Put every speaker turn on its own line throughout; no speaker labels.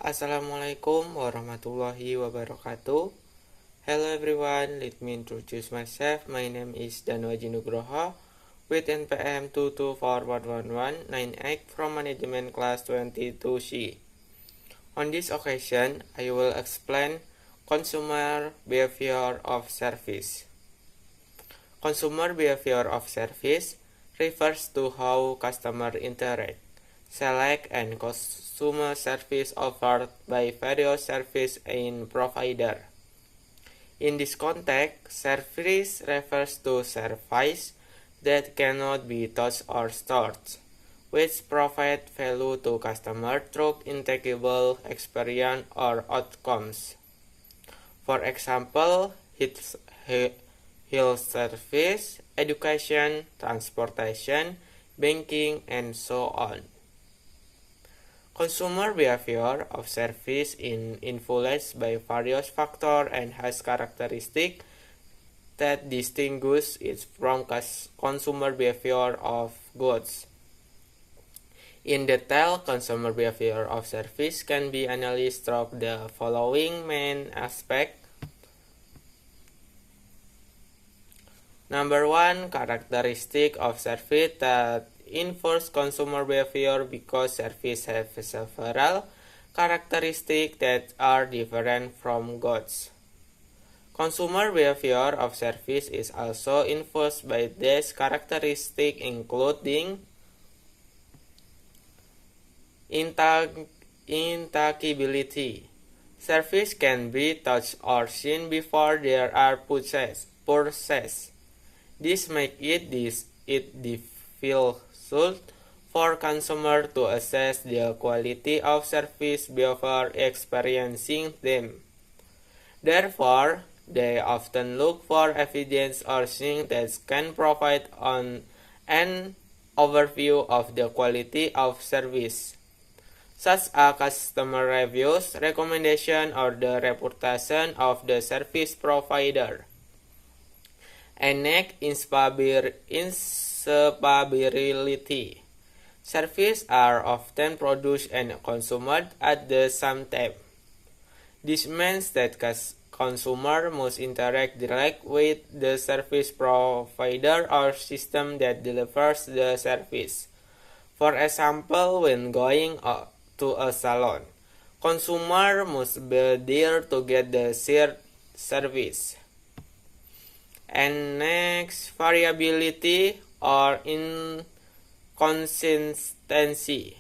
Assalamualaikum warahmatullahi wabarakatuh. Hello everyone, let me introduce myself. My name is Danwaji Nugroho with NPM 2244119 from Management Class 22C. On this occasion, I will explain consumer behavior of service. Consumer behavior of service refers to how customers interact, select, and consume service offered by various service provider. In this context, service refers to service that cannot be touched or stored, which provide value to customer through intangible experience or outcomes. For example, health service, education, transportation, banking, and so on. Consumer behavior of service is influenced by various factors and has characteristics that distinguish it from consumer behavior of goods. In detail, consumer behavior of service can be analyzed through the following main aspects. Number 1, characteristic of service that influence consumer behavior because service have several characteristics that are different from goods. Consumer behavior of service is also influenced by these characteristics, including intangibility. Service can be touched or seen before they are purchased. This makes it difficult for consumers to assess the quality of service before experiencing them. Therefore, they often look for evidence or things that can provide an overview of the quality of service, such as customer reviews, recommendation, or the reputation of the service provider. And next, instability. Services are often produced and consumed at the same time. This means that consumer must interact directly with the service provider or system that delivers the service. For example, when going to a salon, consumer must be there to get the service. And next, variability or inconsistency.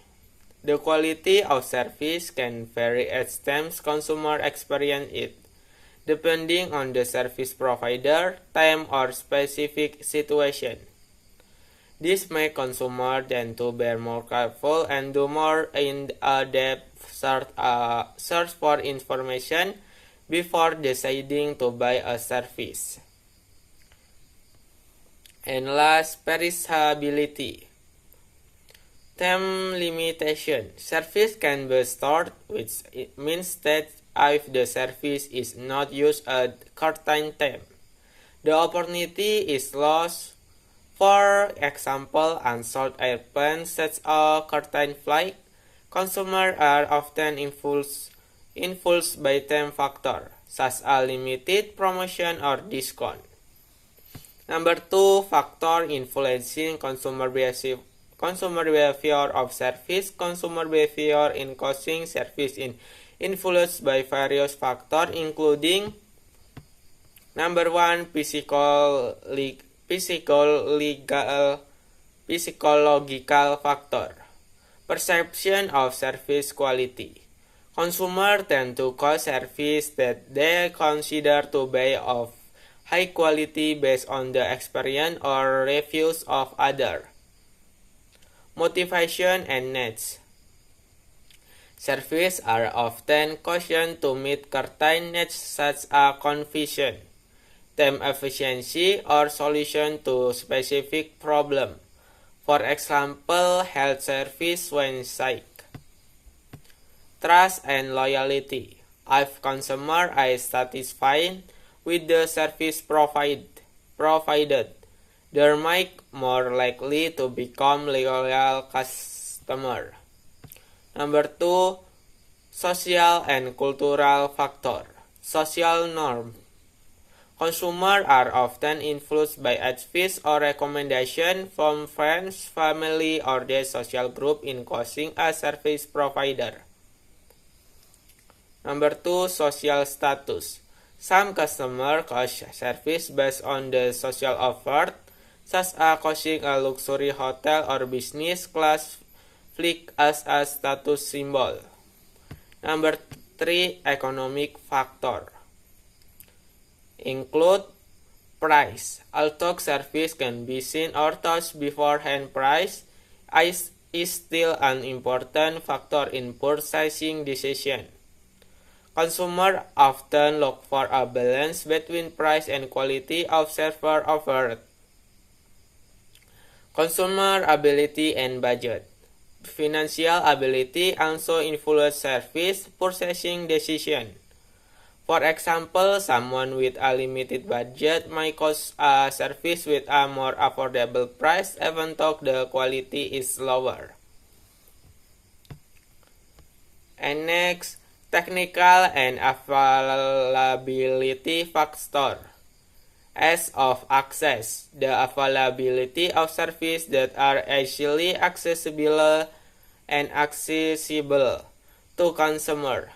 The quality of service can vary as times consumer experience it, depending on the service provider, time, or specific situation. This makes consumers tend to be more careful and do more in-depth search for information before deciding to buy a service. And last, perishability. Time limitation. Service can be stored, which means that if the service is not used at certain time, the opportunity is lost. For example, unsold airplanes such as certain flight, consumers are often influenced by time factor, such as limited promotion or discount. Number 2, factor influencing consumer behavior of service. Consumer behavior in causing service is influenced by various factors, including number 1, physiological factor. Perception of service quality. Consumers tend to call service that they consider to be of high quality based on the experience or reviews of others. Motivation and needs. Services are often chosen to meet certain needs such as convenience, time efficiency, or solution to specific problem. For example, health service when sick. Trust and loyalty. If consumers are satisfied with the service provided, they might more likely to become loyal customer. Number 2, Social and cultural factor. Social norm. Consumers are often influenced by advice or recommendation from friends, family, or their social group in choosing a service provider. Number 2, social status. Some customers choose service based on the social offer, such as choosing a luxury hotel or business class flight as a status symbol. Number 3, economic factor. Include price. Although service can be seen or touched beforehand, price is still an important factor in purchasing decision. Consumers often look for a balance between price and quality of service offered. Consumer ability and budget. Financial ability also influence service purchasing decision. For example, someone with a limited budget might choose a service with a more affordable price even though the quality is lower. And next, technical and availability factor. Ease of access, the availability of services that are easily accessible and accessible to consumers,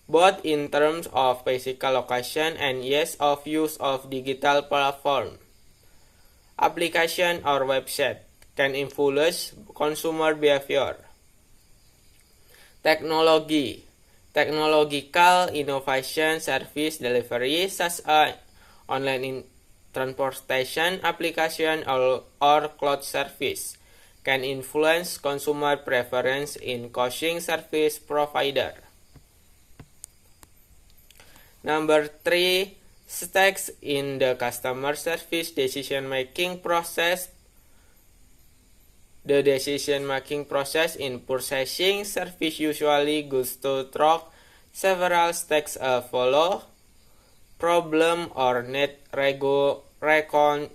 both in terms of physical location and ease of use of digital platform. Application or website can influence consumer behavior. Technology. Technological innovation, service delivery such as online transportation application or cloud service can influence consumer preference in choosing service provider. Number 3, stakes in the customer service decision-making process. The decision-making process in purchasing service usually goes through several steps as follows: problem or need recognition.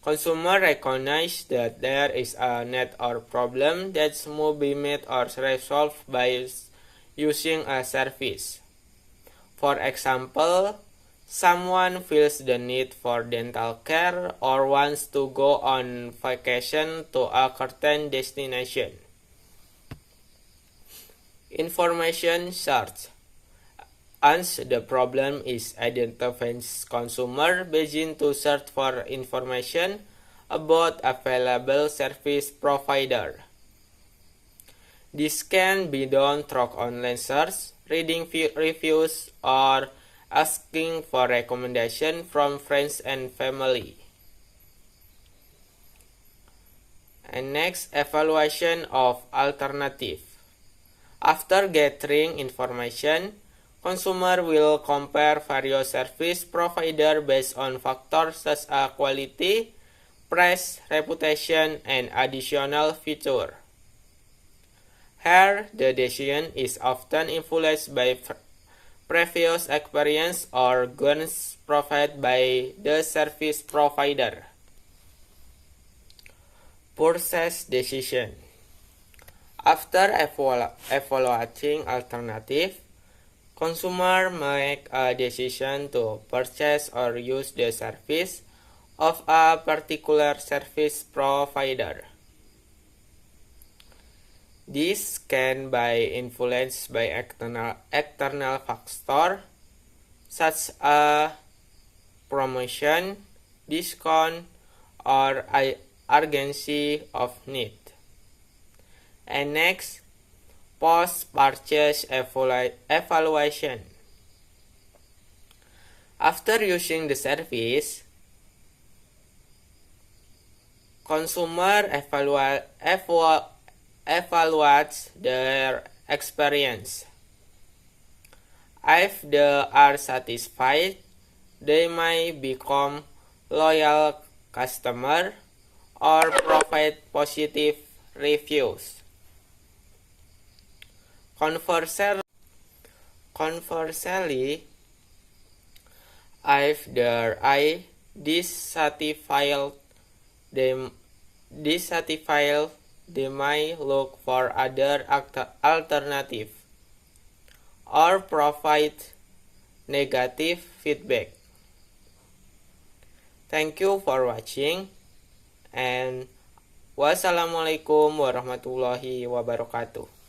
Consumer recognize that there is a need or problem that must be met or resolved by using a service. For example, someone feels the need for dental care or wants to go on vacation to a certain destination. Information search. Once the problem is identified, consumer begin to search for information about available service provider. This can be done through online search, reading reviews, or asking for recommendation from friends and family. And next, evaluation of alternative. After gathering information, consumer will compare various service providers based on factors such as quality, price, reputation, and additional features. Here, the decision is often influenced by previous experience or guidance provided by the service provider. Purchase decision. After evaluating alternative, consumer make a decision to purchase or use the service of a particular service provider. This can be influenced by external factors such as promotion, discount, or urgency of need. And next, post-purchase evaluation. After using the service, consumer evaluates their experience. If they are satisfied, they may become loyal customer or provide positive reviews. Conversely, if they are dissatisfied, they may look for other alternatives or provide negative feedback. Thank you for watching, and wassalamualaikum warahmatullahi wabarakatuh.